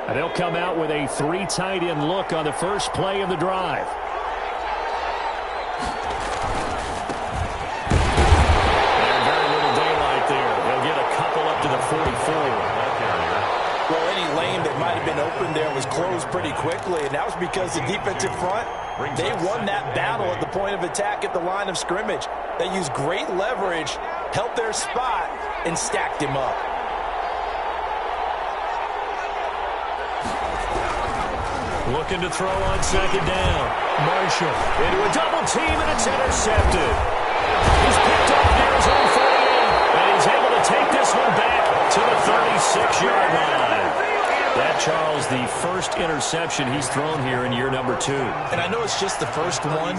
And they'll come out with a 3 tight end look on the first play of the drive. And very little daylight there. They'll get a couple up to the 44. Well, any lane that might have been open there was closed pretty quickly, and that was because the defensive front, they won that battle at the point of attack at the line of scrimmage. They used great leverage, held their spot, and stacked him up. Looking to throw on second down. Marshall into a double team, and it's intercepted. He's picked off near his own 48, and he's able to take this one back to the 36-yard line. That, Charles, the first interception he's thrown here in year number 2. And I know it's just the first one,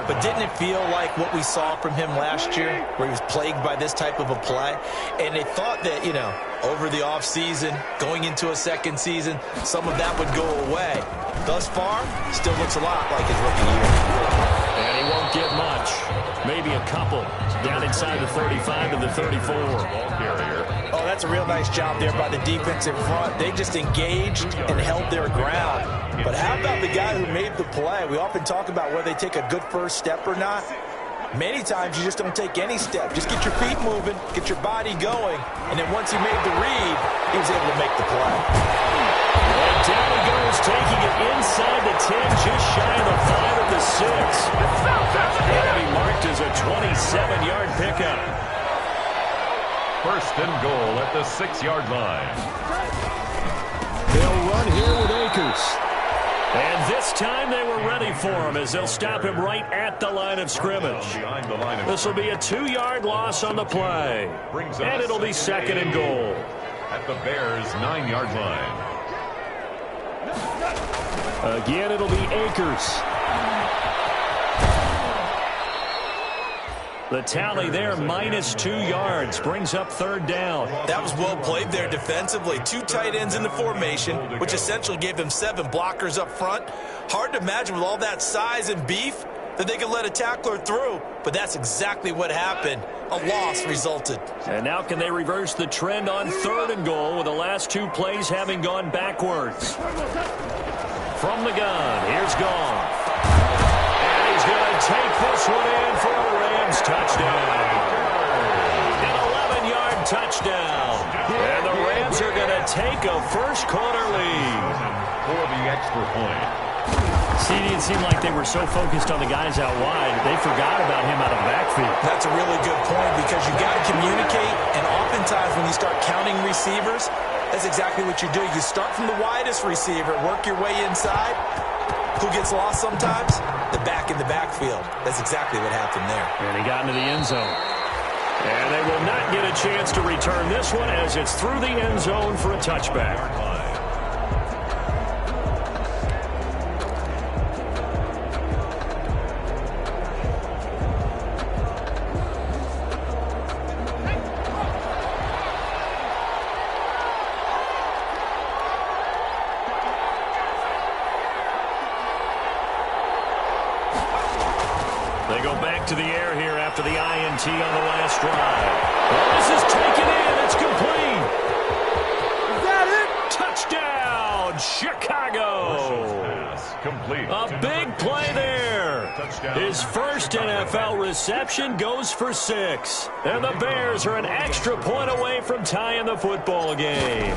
but didn't it feel like what we saw from him last year, where he was plagued by this type of a play? And they thought that, you know, over the offseason, going into a second season, some of that would go away. Thus far, still looks a lot like his rookie year. And he won't get much. Maybe a couple down inside the 35 to the 34. Oh, that's a real nice job there by the defensive front. They just engaged and held their ground. But how about the guy who made the play? We often talk about whether they take a good first step or not. Many times you just don't take any step. Just get your feet moving, get your body going, and then once he made the read, he was able to make the play. And down he goes, taking it inside the 10, just shy of the 5 of the 6. That'll be marked as a 27-yard pickup. First and goal at the 6-yard line. They'll run here with Akers. And this time they were ready for him as they'll stop him right at the line of scrimmage. This will be a 2-yard loss on the play. And it'll be second and goal. At the Bears' 9-yard line. Again, it'll be Akers. The tally there, minus 2 yards, brings up third down. That was well played there defensively. 2 tight ends in the formation, which essentially gave them 7 blockers up front. Hard to imagine with all that size and beef that they could let a tackler through, but that's exactly what happened. A loss resulted. And now can they reverse the trend on third and goal with the last 2 plays having gone backwards? From the gun, here's Goff. And he's going to take this one in for a Rams touchdown. An 11-yard touchdown. And the Rams are going to take a first-quarter lead. For the extra point. See, it seemed like they were so focused on the guys out wide, they forgot about him out of the backfield. That's a really good point because you got to communicate, and oftentimes when you start counting receivers, that's exactly what you do. You start from the widest receiver, work your way inside. Who gets lost sometimes? The back in the backfield. That's exactly what happened there. And he got into the end zone. And they will not get a chance to return this one as it's through the end zone for a touchback. They go back to the air here after the INT on the last drive. Well, this is taken in. It's complete. Is that it? Touchdown, Chicago. Pass complete. A big play there. His first NFL reception goes for 6. And the Bears are an extra point away from tying the football game.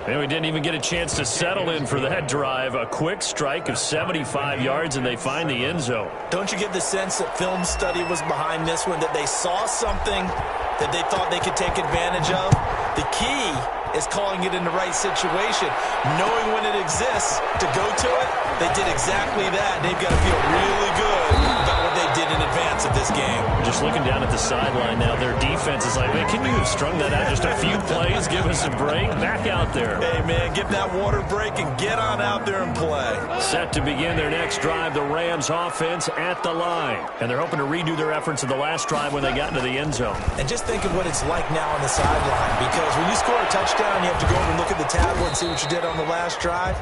And we didn't even get a chance to settle in for that drive. A quick strike of 75 yards, and they find the end zone. Don't you get the sense that film study was behind this one, that they saw something that they thought they could take advantage of? The key is calling it in the right situation. Knowing when it exists to go to it, they did exactly that. They've got to feel really good about what they did in advance of this game. Just looking down at the sideline now, their defense is like, man, can you have strung that out just a few plays? Give us a break. Back out there. Hey, man, give that water break and get on out there and play. Set to begin their next drive, the Rams offense at the line. And they're hoping to redo their efforts of the last drive when they got into the end zone. And just think of what it's like now on the sideline, because when you score a touchdown, you have to go over and look at the tablet and see what you did on the last drive.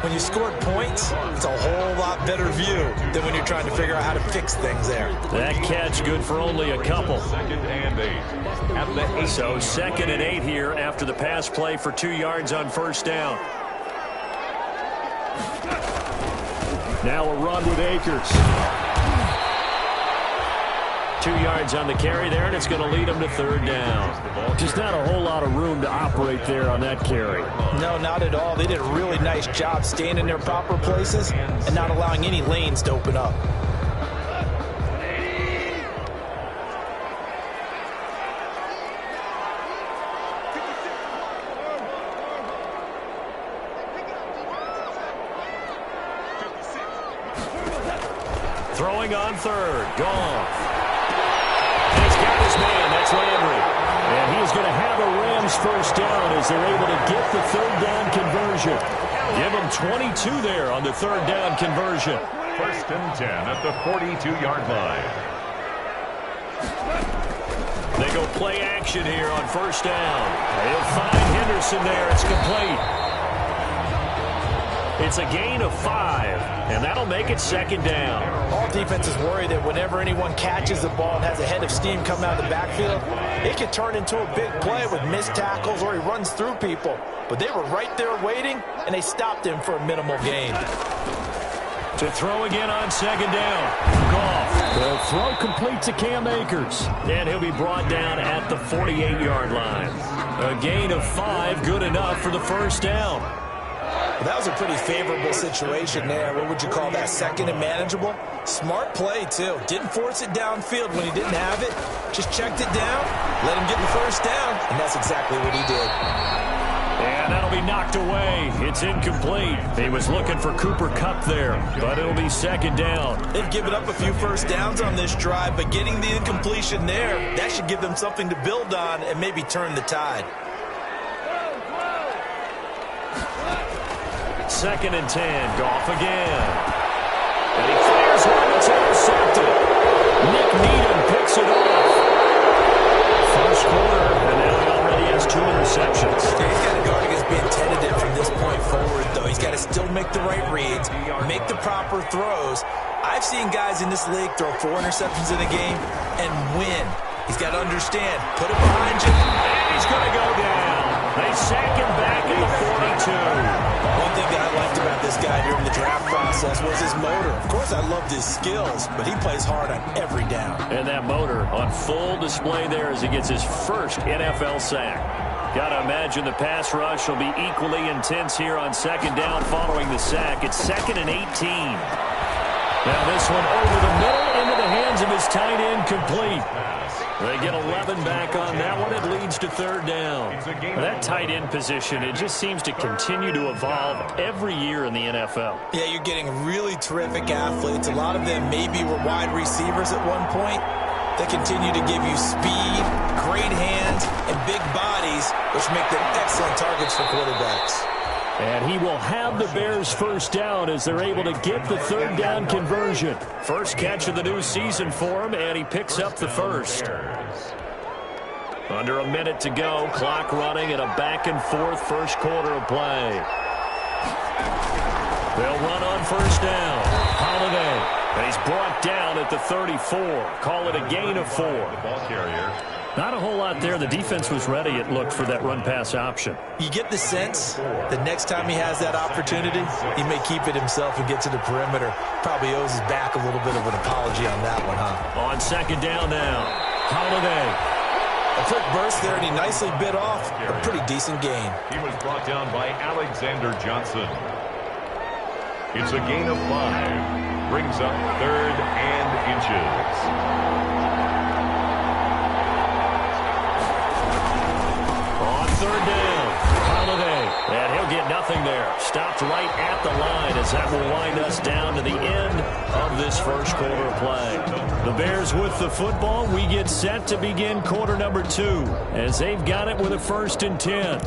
When you scored points, it's a whole lot better view than when you're trying to figure out how to fix things there. That catch good for only a couple. 2nd and 8. At the 8. So 2nd and 8 here after the pass play for 2 yards on first down. Now a run with Akers. 2 yards on the carry there, and it's going to lead them to 3rd down. Just not a whole lot of room to operate there on that carry. No, not at all. They did a really nice job staying in their proper places and not allowing any lanes to open up. Throwing on 3rd. Goff. He's got his man. That's Landry. And he's going to have a Rams first down as they're able to get the 3rd down conversion. Give them 22 there on the 3rd down conversion. 1st and 10 at the 42-yard line. They go play action here on first down. They'll find Henderson there. It's complete. It's a gain of 5, and that'll make it 2nd down. All defenses worry that whenever anyone catches the ball and has a head of steam coming out of the backfield, it can turn into a big play with missed tackles or he runs through people. But they were right there waiting, and they stopped him for a minimal gain. To throw again on 2nd down. Goff. The throw complete to Cam Akers. And he'll be brought down at the 48-yard line. A gain of 5, good enough for the first down. Well, that was a pretty favorable situation there. What would you call that? 2nd and manageable? Smart play, too. Didn't force it downfield when he didn't have it. Just checked it down, let him get the first down, and that's exactly what he did. And that'll be knocked away. It's incomplete. He was looking for Cooper Kupp there, but it'll be 2nd down. They've given up a few first downs on this drive, but getting the incompletion there, that should give them something to build on and maybe turn the tide. 2nd and 10. Goff again. And he fires one that's intercepted. Nick Needham picks it off. First quarter, and now he already has 2 interceptions. Yeah, he's got to guard against being tentative from this point forward, though. He's got to still make the right reads, make the proper throws. I've seen guys in this league throw 4 interceptions in a game and win. He's got to understand, put it behind you. And he's going to go down. They sack him back at the 42. One thing that I liked about this guy during the draft process was his motor. Of course, I loved his skills, but he plays hard on every down. And that motor on full display there as he gets his first NFL sack. Got to imagine the pass rush will be equally intense here on 2nd down following the sack. It's 2nd and 18. Now this one over the middle into the hands of his tight end, complete. They get 11 back on that one. It leads to 3rd down. That tight end position, it just seems to continue to evolve every year in the NFL. Yeah, you're getting really terrific athletes. A lot of them maybe were wide receivers at one point. They continue to give you speed, great hands, and big bodies, which make them excellent targets for quarterbacks. And he will have the Bears first down as they're able to get the 3rd down conversion. First catch of the new season for him, and he picks up the first. Under a minute to go, clock running in a back-and-forth first quarter of play. They'll run on first down. Holiday. And he's brought down at the 34. Call it a gain of 4. The ball carrier. Not a whole lot there. The defense was ready, it looked, for that run-pass option. You get the sense that next time he has that opportunity, he may keep it himself and get to the perimeter. Probably owes his back a little bit of an apology on that one, huh? On 2nd down now. Holiday. A quick burst there, and he nicely bit off a pretty decent gain. He was brought down by Alexander Johnson. It's a gain of 5. Brings up 3rd and inches. On 3rd down, Holiday, and he'll get nothing there. Stopped right at the line as that will wind us down to the end of this first quarter of play. The Bears with the football. We get set to begin quarter number 2 as they've got it with a 1st and 10.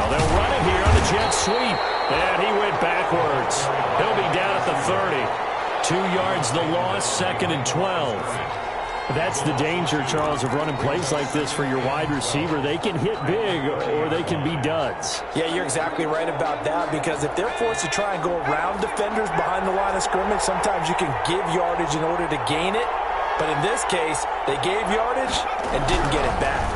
They'll run 2 yards the loss, 2nd and 12. That's the danger, Charles, of running plays like this for your wide receiver. They can hit big or they can be duds. Yeah, you're exactly right about that, because if they're forced to try and go around defenders behind the line of scrimmage, sometimes you can give yardage in order to gain it. But in this case, they gave yardage and didn't get it back.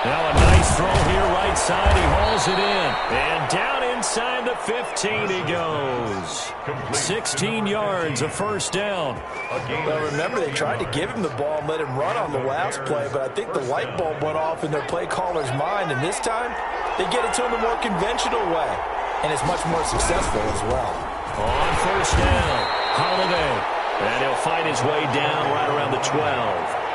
Now a nice throw here right side. He hauls it in. And down inside the 15 he goes. 16 yards, a first down. Well, remember, they tried to give him the ball and let him run on the last play, but I think the light bulb went off in their play caller's mind, and this time they get it to him the more conventional way, and it's much more successful as well. On first down, Holiday. And he'll find his way down right around the 12.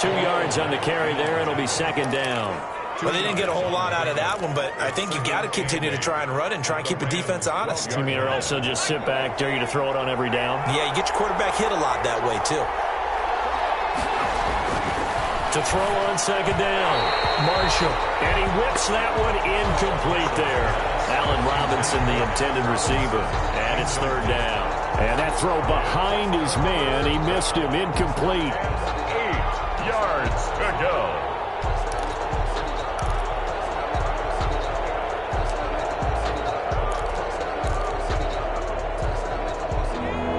2 yards on the carry there, and it'll be 2nd down. Well, they didn't get a whole lot out of that one, but I think you got to continue to try and run and try and keep the defense honest. You mean, or also just sit back, dare you to throw it on every down? Yeah, you get your quarterback hit a lot that way, too. To throw on 2nd down, Marshall. And he whips that one incomplete there. Allen Robinson, the intended receiver. And it's 3rd down. And that throw behind his man, he missed him, incomplete. 8 yards to go.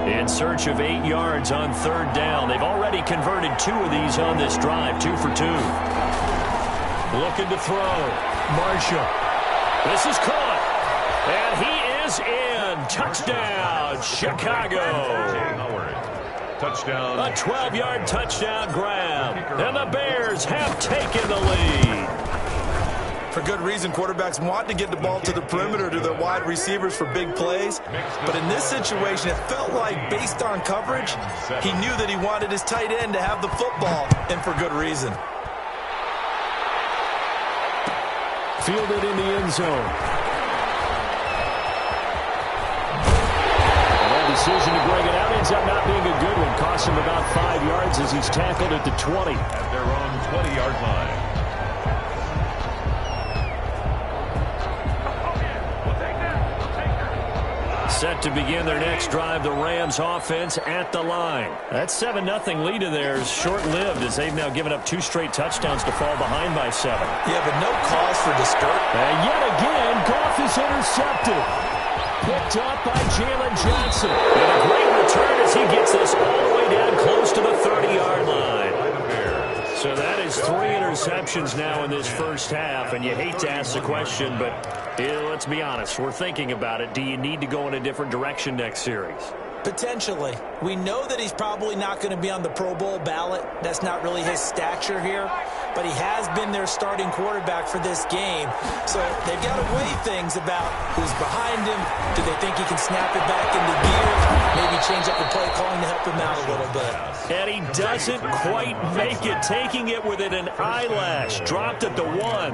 In search of 8 yards on 3rd down. They've already converted 2 of these on this drive, 2 for 2. Looking to throw. Marshall. This is caught. And he is in. Touchdown, Chicago. Touchdown. A 12-yard touchdown grab. And the Bears have taken the lead. For good reason, quarterbacks want to get the ball to the perimeter to their wide receivers for big plays. But in this situation, it felt like, based on coverage, he knew that he wanted his tight end to have the football, and for good reason. Fielded in the end zone. That decision to bring it out ends up not being a good one. Costs him about 5 yards as he's tackled at the 20. At their own 20-yard line. Set to begin their next drive, the Rams offense at the line. That 7-0 lead of theirs short-lived as they've now given up 2 straight touchdowns to fall behind by 7. Yeah, but no cause for discouragement. And yet again, Goff is intercepted. Picked up by Jalen Johnson. And a great return as he gets this all the way down close to the 30-yard line. So that is 3 interceptions now in this first half, and you hate to ask the question, but let's be honest, we're thinking about it. Do you need to go in a different direction next series? Potentially. We know that he's probably not going to be on the Pro Bowl ballot. That's not really his stature here. But he has been their starting quarterback for this game. So they've got to weigh things about who's behind him. Do they think he can snap it back into gear? Maybe change up the play calling to help him out a little bit. And he doesn't quite make it. Taking it within an eyelash. Dropped at the 1.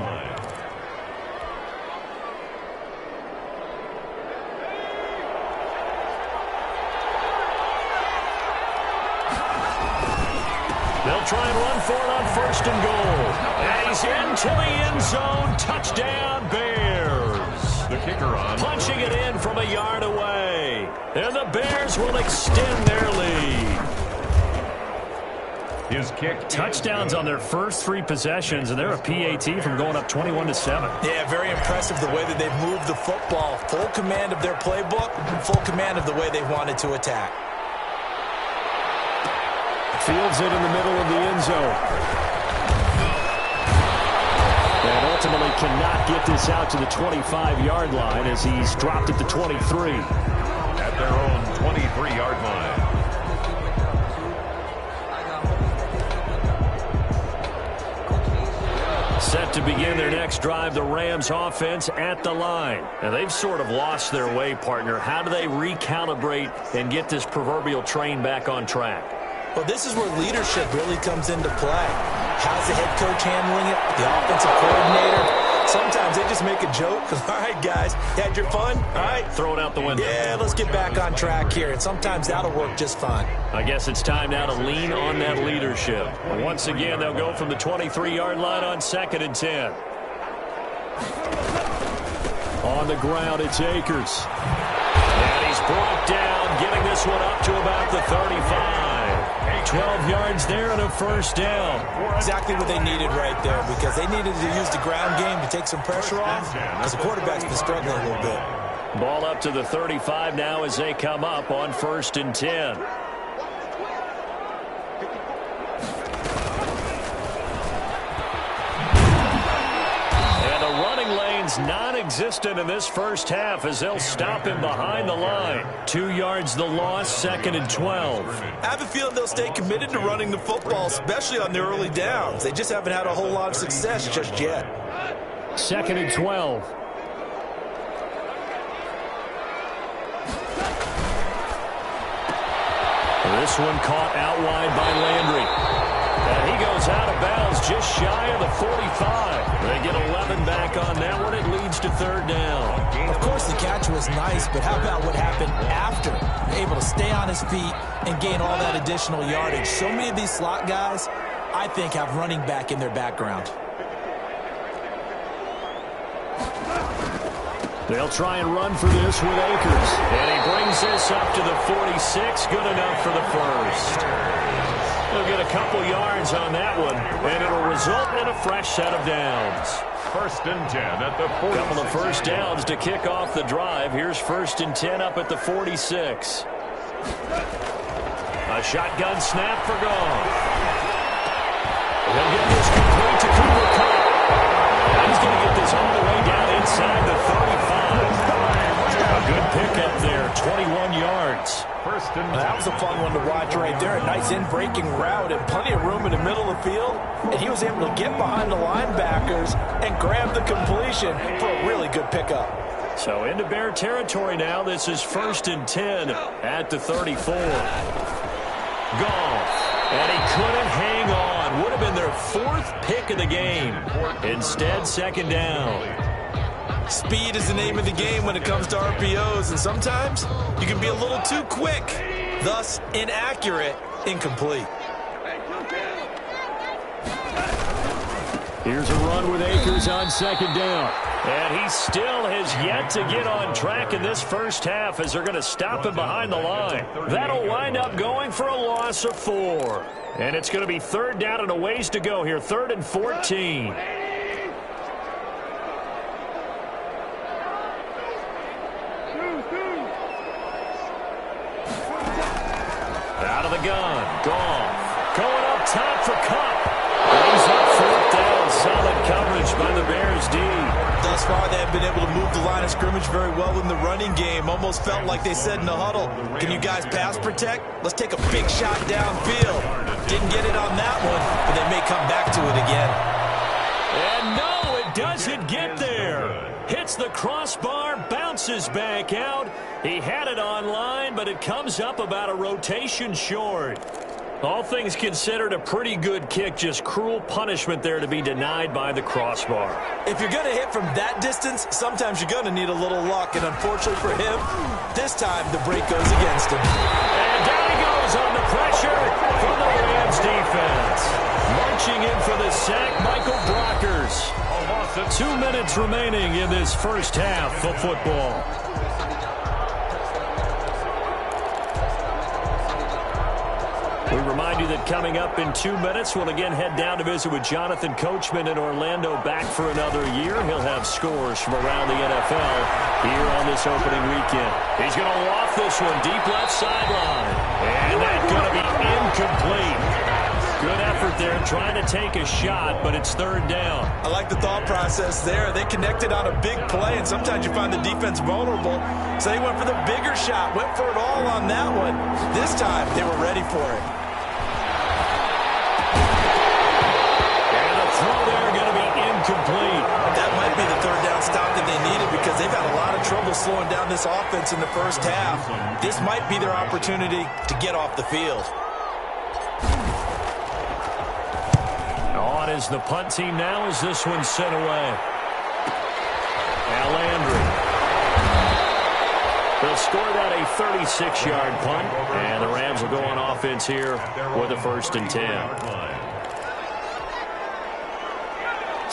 They'll try and run for it on 1st and goal. And he's into the end zone. Touchdown, Bears. The kicker on. Punching it in from a yard away. And the Bears will extend their lead. His kick. Touchdowns on their first 3 possessions, and they're a PAT from going up 21-7. Yeah, very impressive the way that they've moved the football. Full command of their playbook, full command of the way they've wanted to attack. Fields it in the middle of the end zone. And ultimately cannot get this out to the 25-yard line as he's dropped at the 23. At their own 23-yard line. Set to begin their next drive, the Rams offense at the line. Now, they've sort of lost their way, partner. How do they recalibrate and get this proverbial train back on track? Well, this is where leadership really comes into play. How's the head coach handling it? The offensive coordinator? Sometimes they just make a joke. All right, guys, you had your fun? All right. Throw it out the window. Yeah, let's get back on track here. And sometimes that'll work just fine. I guess it's time now to lean on that leadership. Once again, they'll go from the 23-yard line on 2nd and 10. On the ground, it's Akers. brought down, getting this one up to about the 35. 12 yards there and a first down. Exactly what they needed right there, because they needed to use the ground game to take some pressure off, because the quarterback's been struggling a little bit. Ball up to the 35 now as they come up on 1st and 10. Non-existent in this first half as they'll stop him behind the line. 2 yards the loss, 2nd and 12. I have a feeling they'll stay committed to running the football, especially on their early downs. They just haven't had a whole lot of success just yet. 2nd and 12. This one caught out wide by Landry. And he goes out of bounds just shy of the 45. They get 11 back on that one. It leads to 3rd down. Of course, the catch was nice, but how about what happened after? Able to stay on his feet and gain all that additional yardage. So many of these slot guys, I think, have running back in their background. They'll try and run for this with Akers. And he brings this up to the 46. Good enough for the first. They'll get a couple yards on that one, and it'll result in a fresh set of downs. 1st and 10 at the 46. Couple of first downs to kick off the drive. Here's 1st and 10 up at the 46. A shotgun snap for Goff. He'll get this complete to Cooper Kupp. He's going to get this all the way down inside the 35. A good pickup there, 21 yards. That was a fun one to watch right there. A nice in-breaking route and plenty of room in the middle of the field. And he was able to get behind the linebackers and grab the completion for a really good pickup. So into Bear territory now. This is 1st and 10 at the 34. Goff. And he couldn't hang on. Would have been their 4th pick of the game. Instead, 2nd down. Speed is the name of the game when it comes to RPOs, and sometimes you can be a little too quick, thus inaccurate, incomplete. Here's a run with Akers on 2nd down. And he still has yet to get on track in this first half as they're going to stop him behind the line. That'll wind up going for a loss of 4. And it's going to be 3rd down and a ways to go here, 3rd and 14. Out of the gun, Goff. Going up top for Kupp. Brings up 4th down. Solid coverage by the Bears D. Thus far, they have been able to move the line of scrimmage very well in the running game. Almost felt like they said in the huddle, can you guys pass protect? Let's take a big shot downfield. Didn't get it on that one, but they may come back to it again. And no, it doesn't get there. Hits the crossbar, bounces back out. He had it on line, but it comes up about a rotation short. All things considered, a pretty good kick. Just cruel punishment there to be denied by the crossbar. If you're going to hit from that distance, sometimes you're going to need a little luck. And unfortunately for him, this time the break goes against him. And down he goes on the pressure from the Rams defense. Marching in for the sack, Michael Brockers. 2 minutes remaining in this first half of football. We remind you that coming up in 2 minutes, we'll again head down to visit with Jonathan Coachman in Orlando, back for another year. He'll have scores from around the NFL here on this opening weekend. He's going to loft this one deep left sideline. And that's going to be incomplete. Good effort there trying to take a shot, but it's 3rd down. I like the thought process there. They connected on a big play, and sometimes you find the defense vulnerable. So they went for the bigger shot, went for it all on that one. This time, they were ready for it. And the throw there going to be incomplete. That might be the 3rd down stop that they needed because they've had a lot of trouble slowing down this offense in the first half. This might be their opportunity to get off the field. On is the punt team now as this one's sent away. Now Landry. They'll score that a 36-yard punt, and the Rams will go on offense here with a 1st and 10.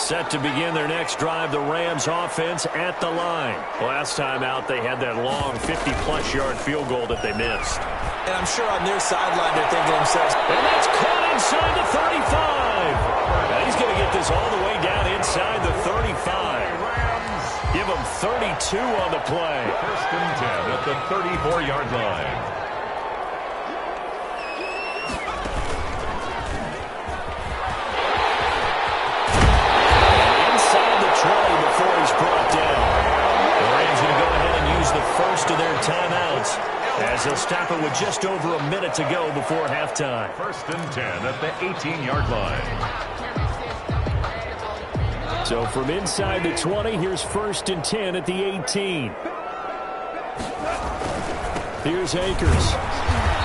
Set to begin their next drive, the Rams offense at the line. Last time out, they had that long 50-plus yard field goal that they missed. And I'm sure on their sideline they're thinking to themselves, and that's caught inside the 35. Now he's going to get this all the way down inside the 35. Give him 32 on the play. First and 10 at the 34-yard line. Before he's brought down. The Rams going to go ahead and use the first of their timeouts as they'll stop it with just over a minute to go before halftime. First and 10 at the 18-yard line. So from inside the 20, here's first and 10 at the 18. Here's Akers.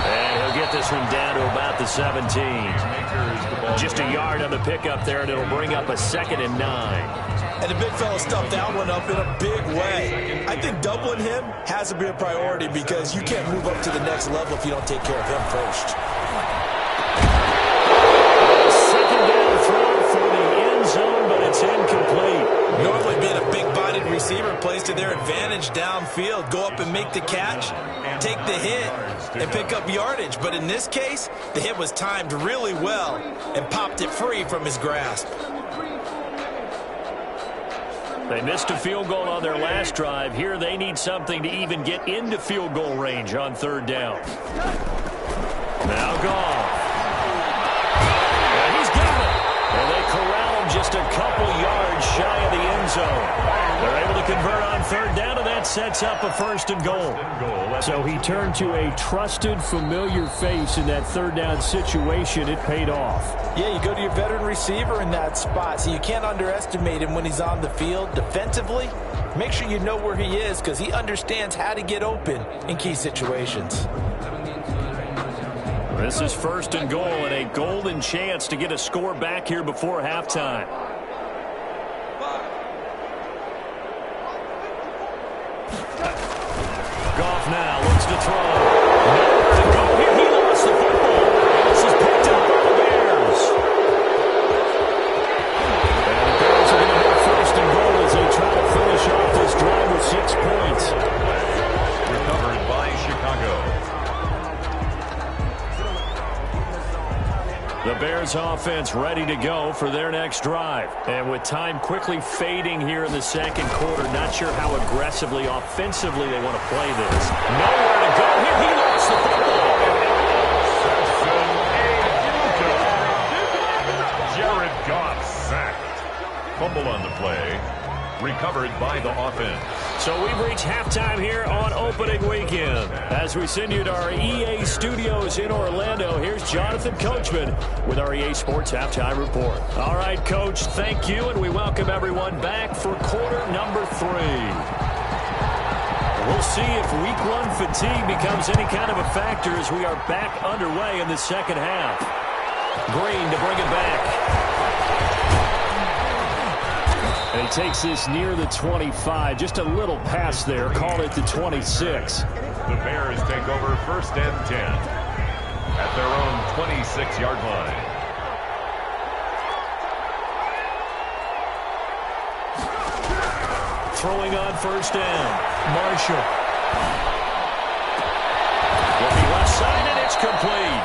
And he'll get this one down to about the 17. Just a yard on the pickup there, and it'll bring up a 2nd and 9. And the big fella stuffed that one up in a big way. I think doubling him has to be a priority because you can't move up to the next level if you don't take care of him first. Second down throw for the end zone, but it's incomplete. Normally being a big-bodied receiver plays to their advantage downfield. Go up and make the catch, take the hit, and pick up yardage. But in this case, the hit was timed really well and popped it free from his grasp. They missed a field goal on their last drive. Here they need something to even get into field goal range on third down. Now Goff. And he's got it. And they corral him just a couple yards shy of the end zone. They're able to convert on third down, and that sets up a 1st and goal. So he turned to a trusted, familiar face in that third down situation. It paid off. Yeah, you go to your veteran receiver in that spot, so you can't underestimate him when he's on the field defensively. Make sure you know where he is because he understands how to get open in key situations. This is 1st and goal and a golden chance to get a score back here before halftime. Goff now looks to throw. Nowhere to go here. He lost the football. This is picked up by the Bears. And the Bears are going to have 1st and goal as they try to finish off this drive with 6 points. Recovered by Chicago. The Bears offense ready to go for their next drive. And with time quickly fading here in the second quarter, not sure how aggressively, offensively they want to play this. Nowhere to go here. He lost the football. Jared Goff sacked. Fumble on the play. Recovered by the offense. So we've reached halftime here on opening weekend. As we send you to our EA studios in Orlando, here's Jonathan Coachman with our EA Sports Halftime Report. All right, Coach, thank you, and we welcome everyone back for quarter number 3. We'll see if week 1 fatigue becomes any kind of a factor as we are back underway in the second half. Green to bring it back. And he takes this near the 25. Just a little pass there. Called it the 26. The Bears take over 1st and 10 at their own 26-yard line. Throwing on 1st down. Marshall. Looking left side, and it's complete.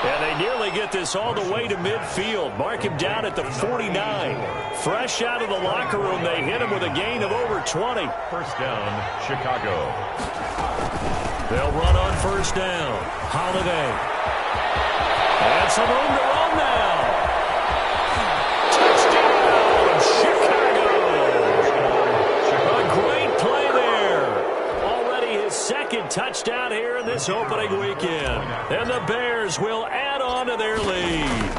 And they nearly get this all the way to midfield. Mark him down at the 49. Fresh out of the locker room, they hit him with a gain of over 20. 1st down, Chicago. They'll run on 1st down. Holiday. And some room to run now. Touchdown, Chicago. A great play there. Already his 2nd touchdown here in this opening weekend. And the Bears will add on to their lead.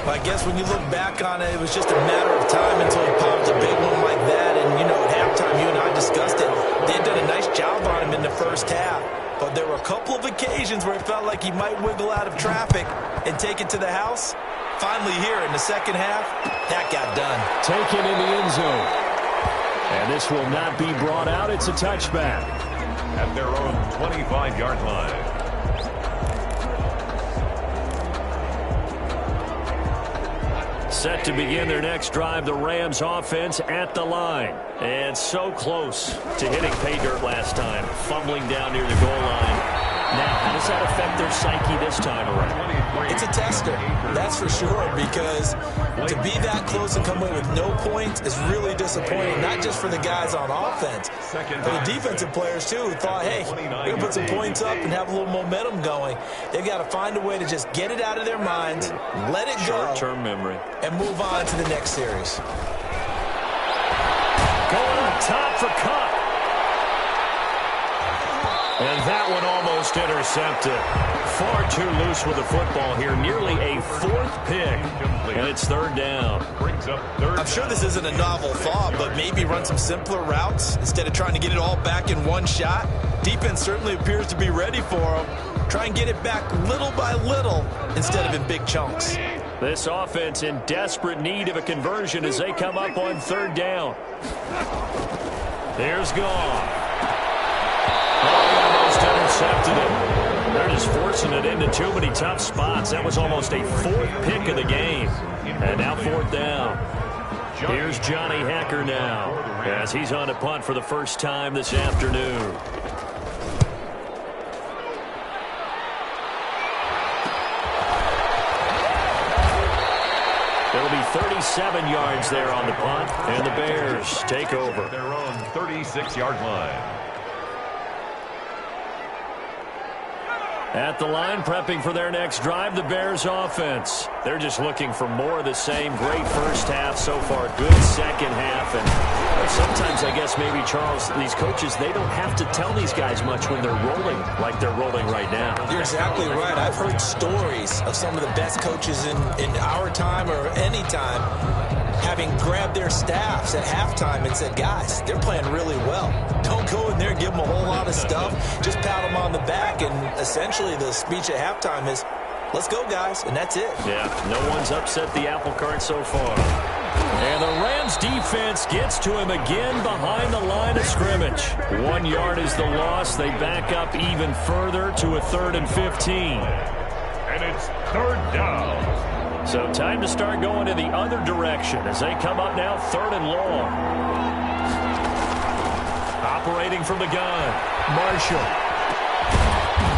I guess when you look back on it, it was just a matter of time until he popped a big one like that. And, you know, at halftime, you and I discussed it. They had done a nice job on him in the first half. But there were a couple of occasions where it felt like he might wiggle out of traffic and take it to the house. Finally here in the second half, that got done. Taken in the end zone. And this will not be brought out. It's a touchback. At their own 25-yard line. Set to begin their next drive, the Rams offense at the line. And so close to hitting pay dirt last time, fumbling down near the goal line. Now, how does that affect their psyche this time around? It's a tester, that's for sure, because to be that close and come away with no points is really disappointing, not just for the guys on offense, for the defensive players, too, who thought, hey, we're going to put some points up and have a little momentum going. They've got to find a way to just get it out of their minds, let it go, short-term memory, and move on to the next series. Going on top for Cup. And that one almost intercepted. Far too loose with the football here. Nearly a fourth pick. And it's third down. I'm sure this isn't a novel thought, but maybe run some simpler routes instead of trying to get it all back in one shot. Defense certainly appears to be ready for them. Try and get it back little by little instead of in big chunks. This offense in desperate need of a conversion as they come up on third down. Here's Goff. Intercepted it. They're just forcing it into too many tough spots. That was almost a fourth pick of the game. And now fourth down. Here's Johnny Hecker now as he's on a punt for the first time this afternoon. It'll be 37 yards there on the punt, and the Bears take over. Their own 36-yard line. At the line, prepping for their next drive, the Bears offense. They're just looking for more of the same. Great first half so far, good second half. And sometimes, I guess, maybe, Charles, these coaches, they don't have to tell these guys much when they're rolling like they're rolling right now. You're exactly right. I've heard stories of some of the best coaches in our time or any time having grabbed their staffs at halftime and said, guys, they're playing really well. Don't go in there and give them a whole lot of stuff. Just pat them on the back, and essentially the speech at halftime is, let's go, guys, and that's it. Yeah, no one's upset the apple cart so far. And the Rams defense gets to him again behind the line of scrimmage. 1 yard is the loss. They back up even further to a 3rd and 15. And it's third down. So time to start going in the other direction as they come up now 3rd and long. Operating from the gun, Marshall.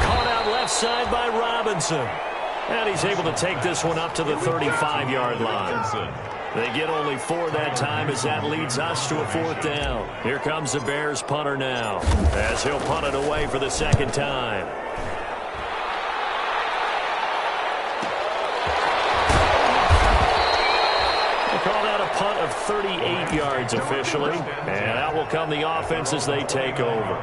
Caught out left side by Robinson. And he's able to take this one up to the 35-yard line. They get only 4 that time as that leads us to a 4th down. Here comes the Bears punter now as he'll punt it away for the second time. Call that a punt of 38 yards officially. And out will come the offense as they take over.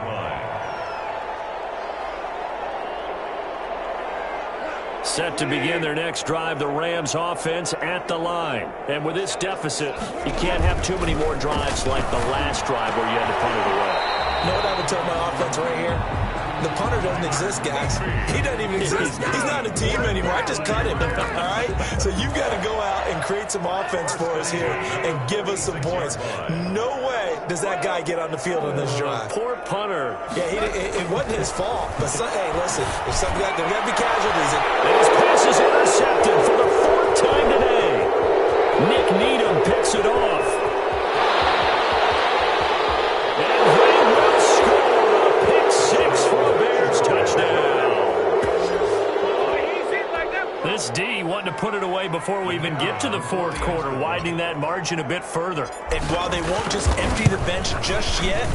Set to begin their next drive, the Rams offense at the line. And with this deficit, you can't have too many more drives like the last drive where you had to punt it away. You know what I would tell my offense right here? The punter doesn't exist, guys. He doesn't even exist. He's not a team anymore. I just cut him, all right? So you've got to go out and create some offense for us here and give us some points. No way does that guy get on the field on this drive. Poor punter. Yeah, it wasn't his fault. But, hey, listen, if something got to be casualties. His pass is intercepted for the 4th time today. Nick Needham picks it off. This D wanting to put it away before we even get to the 4th quarter, widening that margin a bit further. And while they won't just empty the bench just yet,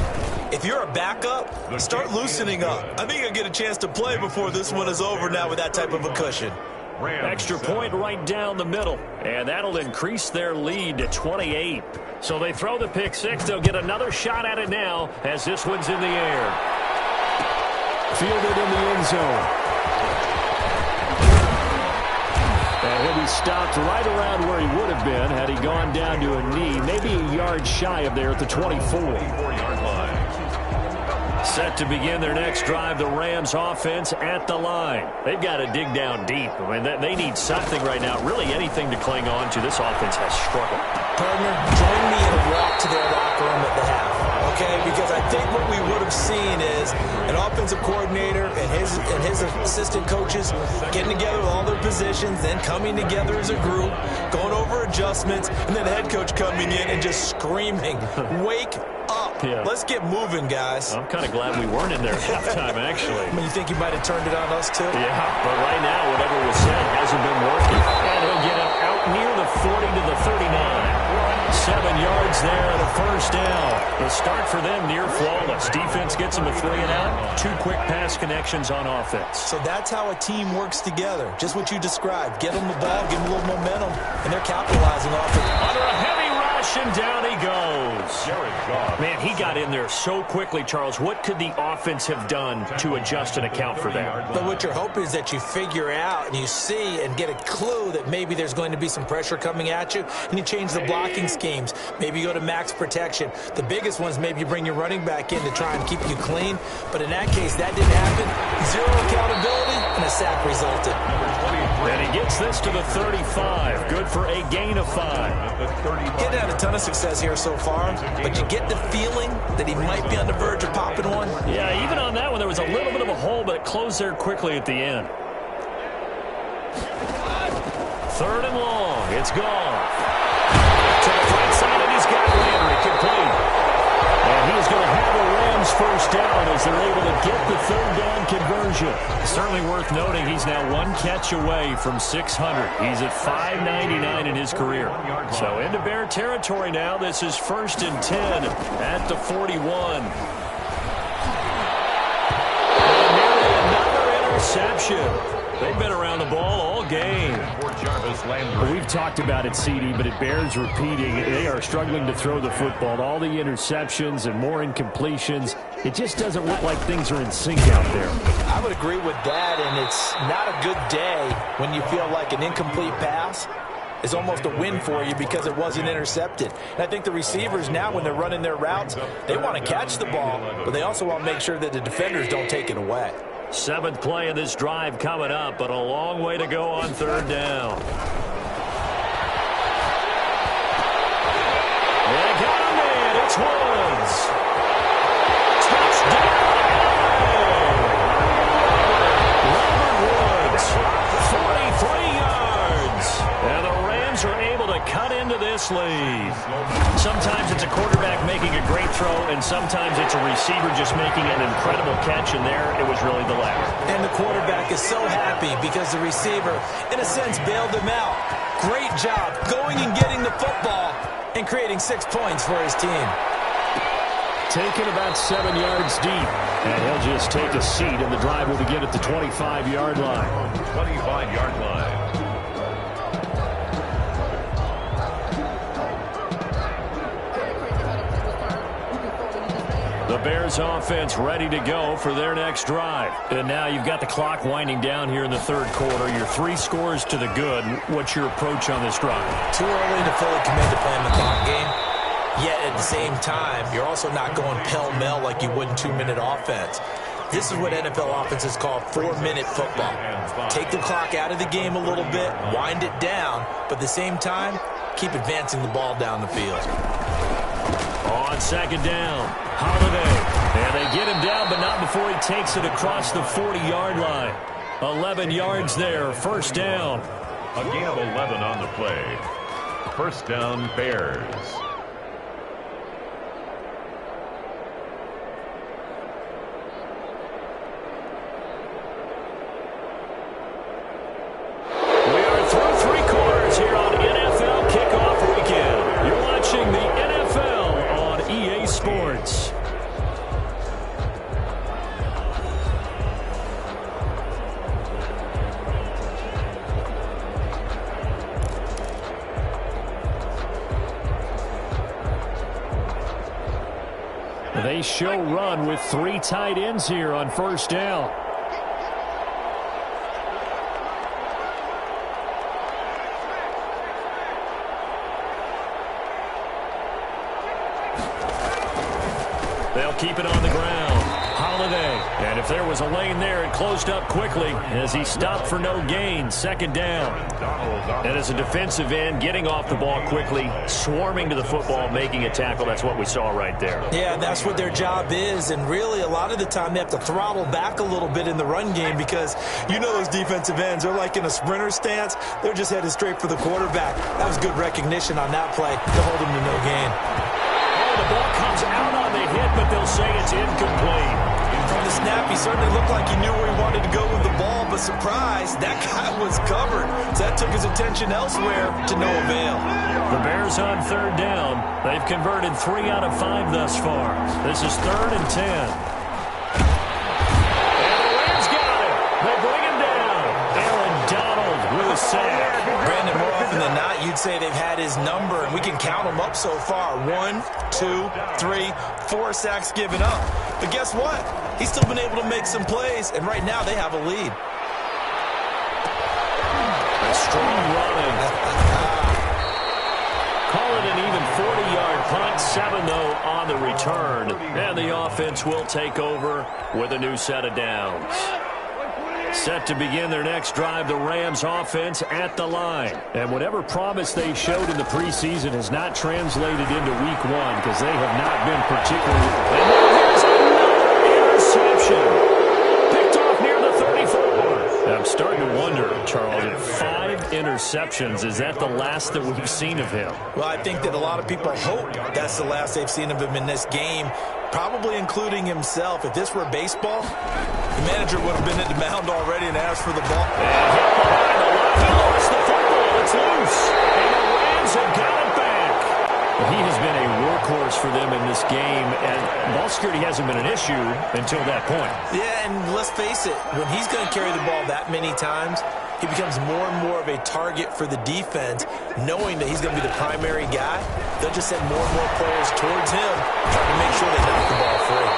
if you're a backup, start loosening up. I think you'll get a chance to play before this one is over now with that type of a cushion. Extra point right down the middle, and that'll increase their lead to 28. So they throw the pick six. They'll get another shot at it now as this one's in the air. Fielded in the end zone. And he'll be stopped right around where he would have been had he gone down to a knee, maybe a yard shy of there at the 24-yard line. Set to begin their next drive, the Rams offense at the line. They've got to dig down deep. I mean, they need something right now, really anything to cling on to. This offense has struggled. Partner, join me in a walk to their locker room at the half. okay? Because I think what we would have seen is an offensive coordinator and his assistant coaches getting together with all their positions, then coming together as a group, going over adjustments, and then the head coach coming in and just screaming, "Wake up. Yeah. Let's get moving, guys." I'm kind of glad we weren't in there at halftime, actually. I mean, you think you might have turned it on us, too? Yeah, but right now, whatever was said hasn't been working. And he'll get it out near the 40 to the 39. 7 yards there and a first down. The start for them near flawless. Defense gets them a 3 and out. 2 quick pass connections on offense. So that's how a team works together. Just what you described. Get them the ball, give them a little momentum, and they're capitalizing off it. Under a heavy rush, and down he goes. Man, he got in there so quickly, Charles. What could the offense have done to adjust and account for that? But what you're hoping is that you figure out and you see and get a clue that maybe there's going to be some pressure coming at you, and you change the blocking schemes. Maybe you go to max protection. The biggest ones, maybe you bring your running back in to try and keep you clean. But in that case, that didn't happen. 0 accountability, and a sack resulted. And he gets this to the 35. Good for a gain of 5. Getting had a ton of success here so far, but you get the feeling that he might be on the verge of popping one. Yeah, even on that one, there was a little bit of a hole, but it closed there quickly at the end. 3rd and long. It's gone. To the right side, and he's got Landry complete. And he's going to have a Rams first down as they're able to get the 3rd down conversion. Certainly worth noting he's now 1 catch away from 600. He's at 599 in his career. So into Bear territory now. This is 1st and 10 at the 41. And nearly another interception. They've been around the ball all game. We've talked about it, CD, but it bears repeating. They are struggling to throw the football. All the interceptions and more incompletions. It just doesn't look like things are in sync out there. I would agree with that, and it's not a good day when you feel like an incomplete pass is almost a win for you because it wasn't intercepted. And I think the receivers now, when they're running their routes, they want to catch the ball, but they also want to make sure that the defenders don't take it away. 7th play of this drive coming up, but a long way to go on 3rd down. They got him in. It's Woods. Touchdown! Robert Woods, 43 yards. And the Rams are able to cut into this lead. Sometimes it's a quarterback making a great throw, and sometimes it's a receiver just making an incredible catch, and there it was really the latter. And the quarterback is so happy because the receiver, in a sense, bailed him out. Great job going and getting the football and creating 6 points for his team. Taken about 7 yards deep, and he'll just take a seat, and the drive will begin at the 25-yard line. 25-yard line. The Bears offense ready to go for their next drive. And now you've got the clock winding down here in the 3rd quarter. You're 3 scores to the good. What's your approach on this drive? Too early to fully commit to playing the clock game. Yet at the same time, you're also not going pell-mell like you would in 2-minute offense. This is what NFL offenses call 4-minute football. Take the clock out of the game a little bit, wind it down, but at the same time, keep advancing the ball down the field. On 2nd down, Holiday. And they get him down, but not before he takes it across the 40-yard line. 11 yards there, 1st down. A gain of 11 on the play. 1st down, Bears. We are through 3 quarters here on NFL Kickoff Weekend. You're watching the NFL on EA Sports. They show run with 3 tight ends here on 1st down. They'll keep it on the ground. Holiday. And if there was a lane there, it closed up quickly as he stopped for no gain. Second down. And as a defensive end, getting off the ball quickly, swarming to the football, making a tackle, that's what we saw right there. Yeah, that's what their job is. And really, a lot of the time, they have to throttle back a little bit in the run game because you know those defensive ends, they're like in a sprinter stance. They're just headed straight for the quarterback. That was good recognition on that play to hold him to no gain. Oh, the ball comes out on the hit, but they'll say it's incomplete. From the snap, he certainly looked like he knew where he wanted to go with the ball, but surprise, that guy was covered. So that took his attention elsewhere to no avail. The Bears on third down. They've converted 3 out of 5 thus far. This is 3rd and 10. And the Rams got it. They bring him down. Aaron Donald with a sack. Brandon, more often than not, you'd say they've had his number, and we can count them up so far. 1, 2, 3, 4 sacks given up. But guess what? He's still been able to make some plays, and right now they have a lead. A strong running. Call it an even 40-yard punt. 7, though, on the return. And the offense will take over with a new set of downs. Set to begin their next drive, the Rams offense at the line. And whatever promise they showed in the preseason has not translated into week 1 because they have not been particularly... And here's another interception. Picked off near the 34. I'm starting to wonder, Charles, if 5 interceptions, is that the last that we've seen of him? Well, I think that a lot of people hope that's the last they've seen of him in this game, probably including himself. If this were baseball, the manager would have been at the mound already and asked for the ball. And hit behind the left. He lost the football. It's loose. And the Rams have got it back. He has been a workhorse for them in this game, and ball security hasn't been an issue until that point. Yeah, and let's face it, when he's going to carry the ball that many times, he becomes more and more of a target for the defense, knowing that he's going to be the primary guy. They'll just send more and more players towards him, trying to make sure they knock the ball free.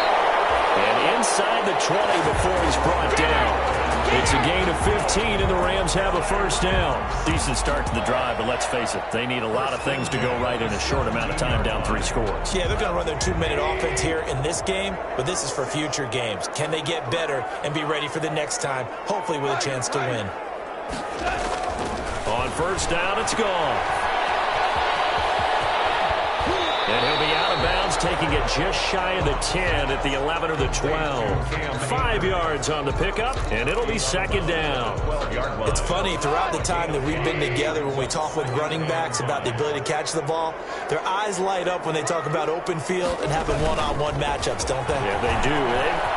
And inside the 20 before he's brought down. It's a gain of 15, and the Rams have a first down. Decent start to the drive, but let's face it, they need a lot of things to go right in a short amount of time, down 3 scores. Yeah, they're going to run their 2-minute offense here in this game, but this is for future games. Can they get better and be ready for the next time, hopefully with a chance to win? On first down, it's gone. And he'll be out of bounds, taking it just shy of the 10 at the 11 or the 12. 5 yards on the pickup, and it'll be second down. It's funny, throughout the time that we've been together, when we talk with running backs about the ability to catch the ball, their eyes light up when they talk about open field and having one-on-one matchups, don't they? Yeah, they do.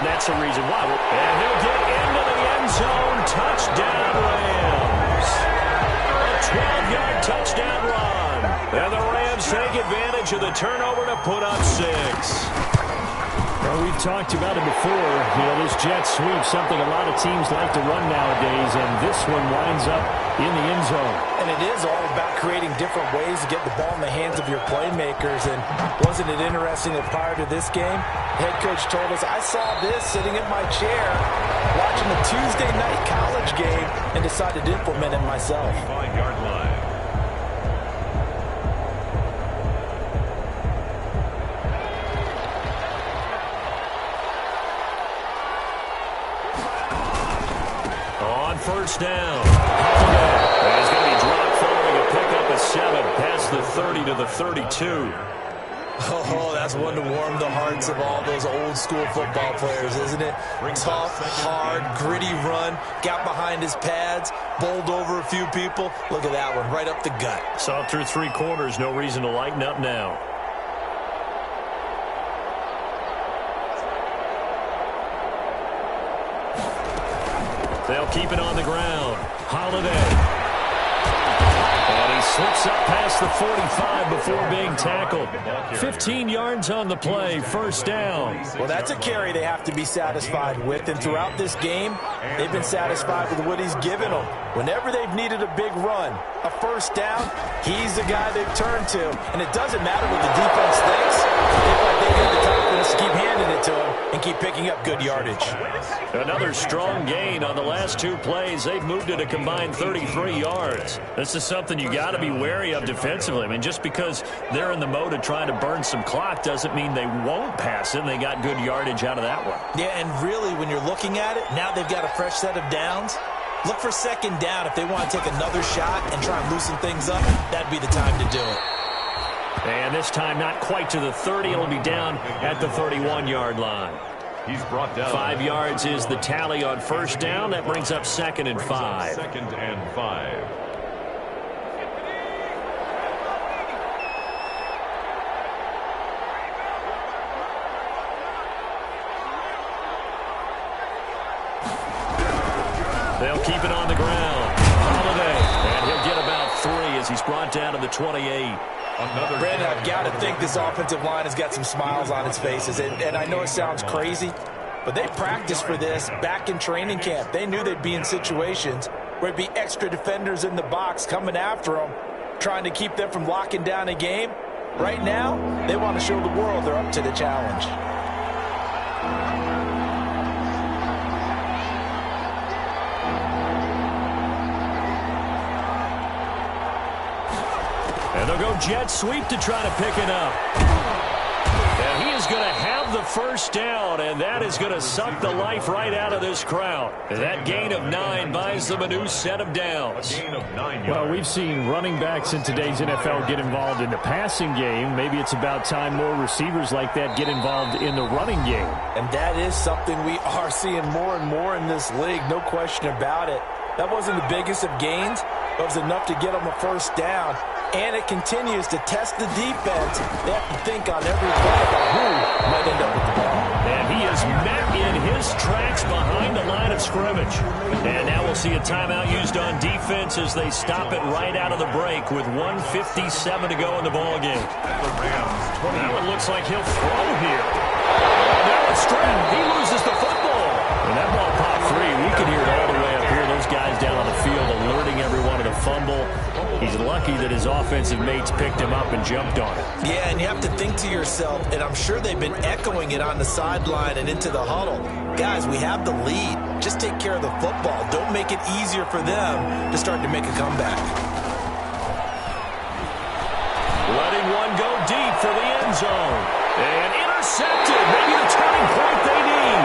That's the reason why. And he'll get into the end zone. Touchdown, Rams. A 12-yard touchdown run. And the Rams take advantage of the turnover to put up 6. Well, we've talked about it before. You know, this jet sweep, something a lot of teams like to run nowadays, and this one winds up in the end zone. And it is all about creating different ways to get the ball in the hands of your playmakers. And wasn't it interesting that prior to this game, head coach told us, I saw this sitting in my chair watching a Tuesday night college game and decided to implement it myself. 5-yard line. First down. And he's going to be dropped following a pickup of 7 past the 30 to the 32. Oh, that's one to warm the hearts of all those old school football players, isn't it? Tough, hard, gritty run, got behind his pads, bowled over a few people. Look at that one, right up the gut. Saw through 3 quarters, no reason to lighten up now. They'll keep it on the ground. Holiday. And he slips up past the 45 before being tackled. 15 yards on the play, first down. Well, that's a carry they have to be satisfied with. And throughout this game, they've been satisfied with what he's given them. Whenever they've needed a big run, a first down, he's the guy they've turned to. And it doesn't matter what the defense thinks. They've got the confidence to keep handing it to him and keep picking up good yardage. Another strong gain on the last 2 plays. They've moved it a combined 33 yards. This is something you got to be be wary of defensively. I mean, just because they're in the mode of trying to burn some clock doesn't mean they won't pass it, and they got good yardage out of that one. Yeah, and really, when you're looking at it, now they've got a fresh set of downs. Look for second down if they want to take another shot and try and loosen things up. That'd be the time to do it. And this time not quite to the 30. It'll be down at the 31-yard line. He's brought down. 5 yards is the tally on first down. That brings up 2nd and 5. 2nd and 5. They'll keep it on the ground. Holiday, and he'll get about 3 as he's brought down to the 28. Brandon, I've got to think this offensive line has got some smiles on its faces. And I know it sounds crazy, but they practiced for this back in training camp. They knew they'd be in situations where it'd be extra defenders in the box coming after them, trying to keep them from locking down a game. Right now, they want to show the world they're up to the challenge. And they'll go jet sweep to try to pick it up. And he is going to have the first down, and that is going to suck the life right out of this crowd. And that gain of 9 buys them a new set of downs. A gain of 9 yards. Well, we've seen running backs in today's NFL get involved in the passing game. Maybe it's about time more receivers like that get involved in the running game. And that is something we are seeing more and more in this league, no question about it. That wasn't the biggest of gains, but it was enough to get them a first down. And it continues to test the defense. They have to think on every play about who might end up with the ball. And he is met in his tracks behind the line of scrimmage. And now we'll see a timeout used on defense as they stop it right out of the break with 1:57 to go in the ballgame. That one looks like he'll throw here. Now it's straight. He loses the football. And that ball popped free. We can hear it all the way up here. Those guys down on the field alerting everyone of the fumble. He's lucky that his offensive mates picked him up and jumped on it. Yeah, and you have to think to yourself, and I'm sure they've been echoing it on the sideline and into the huddle. Guys, we have the lead. Just take care of the football. Don't make it easier for them to start to make a comeback. Letting one go deep for the end zone. And intercepted. Maybe the turning point they need.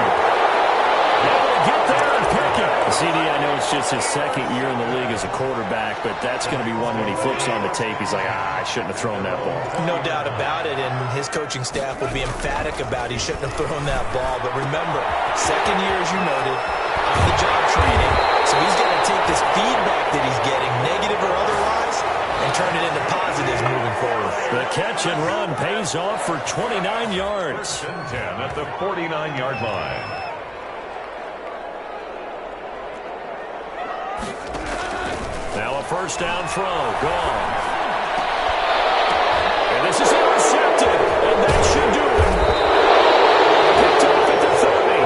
Able to get there and pick it. CD, I know it's just his second year in the league as a quarterback, but that's going to be one when he flips on the tape. He's like, I shouldn't have thrown that ball. No doubt about it, and his coaching staff will be emphatic about he shouldn't have thrown that ball. But remember, second year, as you noted, on the job training, so he's going to take this feedback that he's getting, negative or otherwise, and turn it into positives moving forward. The catch and run pays off for 29 yards. 10 at the 49-yard line. Now a first down throw. Gone. And this is intercepted. And that should do it. Picked off at the 30.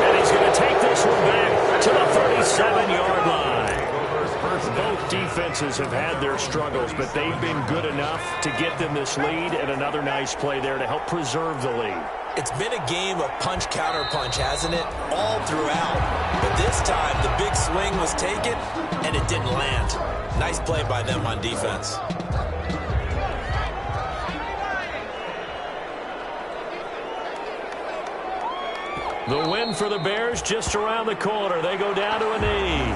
And he's going to take this one back to the 37-yard line. Both defenses have had their struggles, but they've been good enough to get them this lead, and another nice play there to help preserve the lead. It's been a game of punch-counter-punch, hasn't it? All throughout. But this time, the big swing was taken, and it didn't land. Nice play by them on defense. The win for the Bears just around the corner. They go down to a knee.